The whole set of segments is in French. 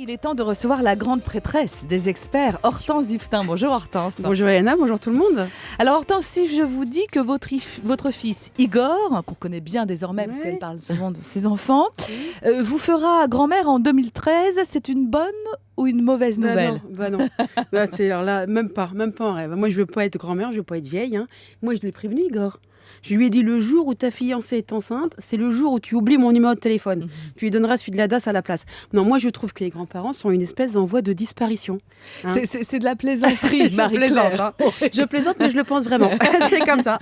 Il est temps de recevoir la grande prêtresse des experts, Hortense Yvetin. Bonjour Hortense. Bonjour Anna, bonjour tout le monde. Alors Hortense, si je vous dis que votre fils Igor, qu'on connaît bien désormais parce qu'elle parle souvent de ses enfants, vous fera grand-mère en 2013, c'est une bonne ou une mauvaise nouvelle? Non. Alors là, même pas en rêve. Moi je veux pas être grand-mère, je veux pas être vieille. Moi je l'ai prévenu Igor. Je lui ai dit, le jour où ta fiancée est enceinte, c'est le jour où tu oublies mon numéro de téléphone. Tu lui donneras celui de la DAS à la place. Non, moi, je trouve que les grands-parents sont une espèce en voie de disparition. C'est de la plaisanterie, Marie-Claire. Je plaisante, mais je le pense vraiment. C'est comme ça.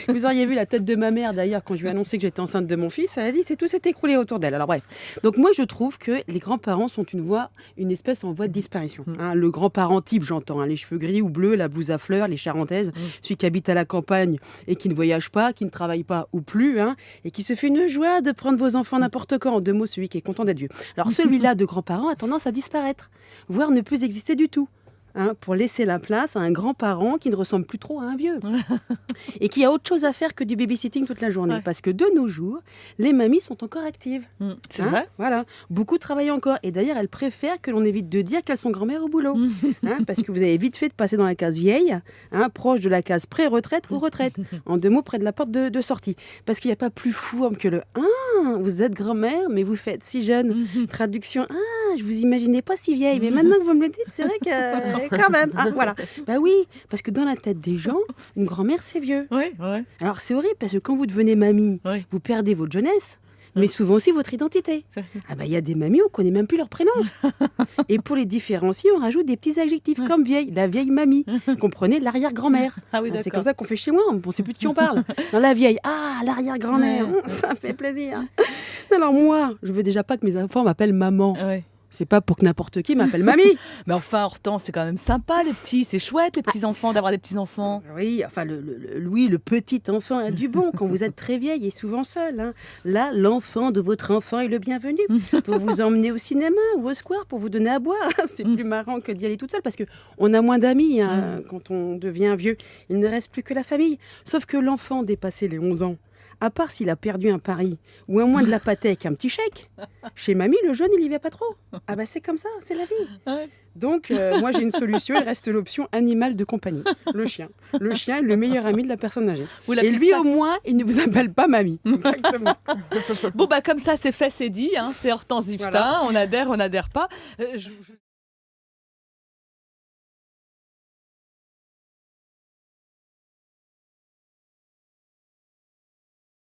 Vous auriez vu la tête de ma mère, d'ailleurs, quand je lui ai annoncé que j'étais enceinte de mon fils. Elle a dit, tout s'est écroulé autour d'elle. Alors bref. Donc moi, je trouve que les grands-parents sont une espèce en voie de disparition. Le grand-parent type, j'entends, les cheveux gris ou bleus, la blouse à fleurs, les charentaises, celui qui habite à la campagne et qui ne voyage pas, qui ne travaille pas ou plus, et qui se fait une joie de prendre vos enfants n'importe quand. En deux mots, celui qui est content d'être vieux. Alors celui-là de grands-parents a tendance à disparaître, voire ne plus exister du tout. Pour laisser la place à un grand-parent qui ne ressemble plus trop à un vieux et qui a autre chose à faire que du babysitting toute la journée. Parce que de nos jours, les mamies sont encore actives. C'est vrai. Voilà. Beaucoup travaillent encore. Et d'ailleurs, elles préfèrent que l'on évite de dire qu'elles sont grand-mères au boulot. Parce que vous avez vite fait de passer dans la case vieille, proche de la case pré-retraite ou retraite. En deux mots, près de la porte de sortie. Parce qu'il n'y a pas plus fou que le « vous êtes grand-mère, mais vous faites si jeune ». Traduction « je vous imaginais pas si vieille, mais maintenant que vous me le dites, c'est vrai que… » quand même, voilà. Bah oui, parce que dans la tête des gens, une grand-mère, c'est vieux. Oui. Alors c'est horrible parce que quand vous devenez mamie, vous perdez votre jeunesse, mais souvent aussi votre identité. Il y a des mamies, on connaît même plus leur prénom. Et pour les différencier, on rajoute des petits adjectifs comme vieille, la vieille mamie. Comprenez, l'arrière-grand-mère. C'est comme ça qu'on fait chez moi, on ne sait plus de qui on parle. Dans la vieille, l'arrière-grand-mère, ça fait plaisir. Alors moi, je veux déjà pas que mes enfants m'appellent maman. C'est pas pour que n'importe qui m'appelle mamie. Mais enfin, Hortense, c'est quand même sympa, les petits. C'est chouette, les petits-enfants, d'avoir des petits-enfants. Oui, enfin, le petit enfant a du bon quand vous êtes très vieille et souvent seule. Là, l'enfant de votre enfant est le bienvenu pour vous emmener au cinéma ou au square pour vous donner à boire. C'est plus marrant que d'y aller toute seule parce qu'on a moins d'amis quand on devient vieux. Il ne reste plus que la famille. Sauf que l'enfant dépassé les 11 ans, à part s'il a perdu un pari ou un moins de la pâtée avec un petit chèque, chez mamie, le jeune, il y va pas trop. C'est comme ça, c'est la vie. Donc, moi, j'ai une solution. Il reste l'option animal de compagnie, le chien. Le chien est le meilleur ami de la personne âgée. Et lui, au moins, il ne vous appelle pas mamie. Exactement. Bon, comme ça, c'est fait, c'est dit. C'est Hortense Yvetin. Voilà. On adhère pas.